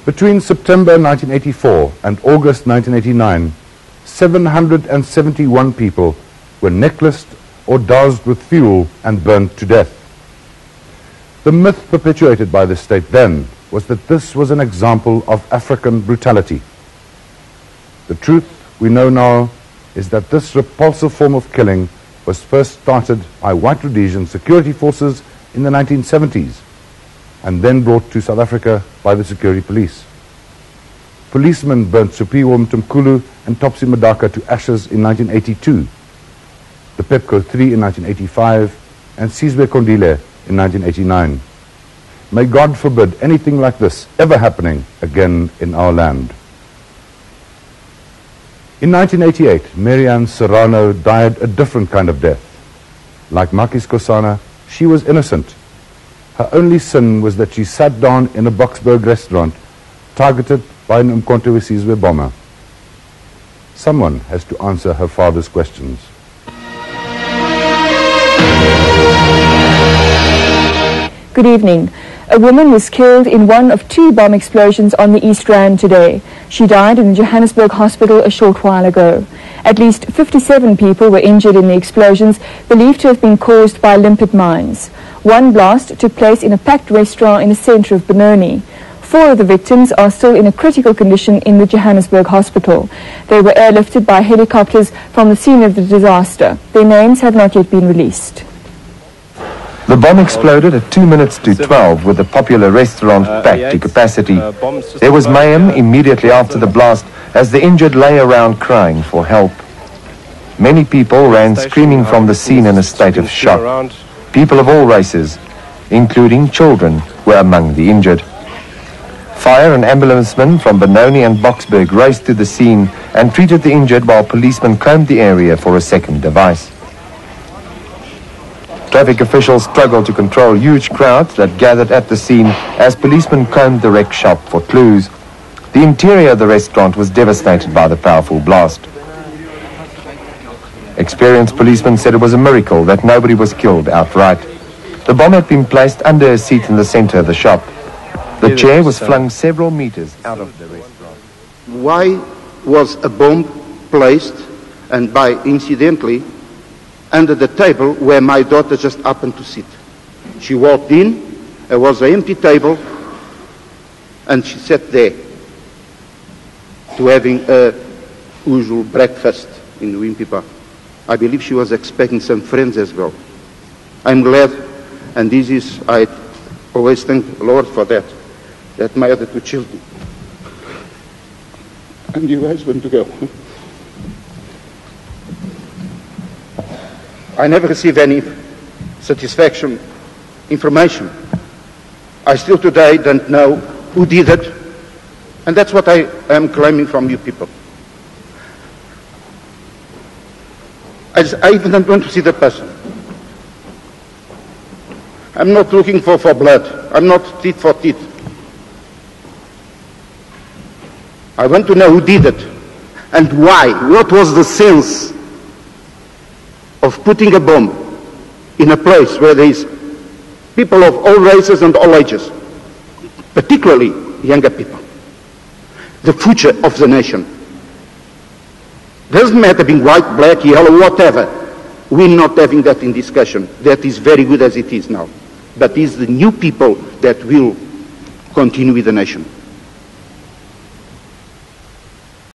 Between September 1984 and August 1989, 771 people were necklaced or doused with fuel and burnt to death. The myth perpetuated by the state then was that this was an example of African brutality. The truth we know now is that this repulsive form of killing was first started by white Rhodesian security forces in the 1970s and then brought to South Africa by the security police. Policemen burnt Supiwo Mtumkulu and Topsy Madaka to ashes in 1982, the Pepco 3 in 1985, and Sizwe Kondile in 1989. May God forbid anything like this ever happening again in our land. In 1988, Mary-Anne Serrano died a different kind of death. Like Makis Kosana, she was innocent. Her only sin was that she sat down in a Boksburg restaurant targeted by an Umkhonto Sizwe bomber. Someone has to answer her father's questions. Good evening. A woman was killed in one of 2 bomb explosions on the East Rand today. She died in the Johannesburg hospital a short while ago. At least 57 people were injured in the explosions, believed to have been caused by limpet mines. One blast took place in a packed restaurant in the center of Benoni. 4 of the victims are still in a critical condition in the Johannesburg hospital. They were airlifted by helicopters from the scene of the disaster. Their names have not yet been released. The bomb exploded at 2 minutes to 12 with the popular restaurant packed to capacity. There was mayhem immediately after the blast as the injured lay around crying for help. Many people ran screaming from the scene in a state of shock. People of all races, including children, were among the injured. Fire and ambulancemen from Benoni and Boksburg raced to the scene and treated the injured while policemen combed the area for a second device. Traffic officials struggled to control huge crowds that gathered at the scene as policemen combed the wreck shop for clues. The interior of the restaurant was devastated by the powerful blast. Experienced policemen said it was a miracle that nobody was killed outright. The bomb had been placed under a seat in the center of the shop. The chair was flung several meters out of the restaurant. Why was a bomb placed, and by incidentally, under the table where my daughter just happened to sit? She walked in, there was an empty table, and she sat there to having a usual breakfast in Wimpipa. I believe she was expecting some friends as well. I'm glad, and this is, I always thank the Lord for that my other 2 children and you guys went to go. I never received any satisfaction information. I still today don't know who did it, and that's what I am claiming from you people. I even don't want to see the person. I'm not looking for blood. I'm not teeth for teeth. I want to know who did it and why. What was the sense of putting a bomb in a place where there is people of all races and all ages, particularly younger people, the future of the nation? Doesn't matter being white, black, yellow, whatever. We're not having that in discussion. That is very good as it is now. But it's the new people that will continue with the nation.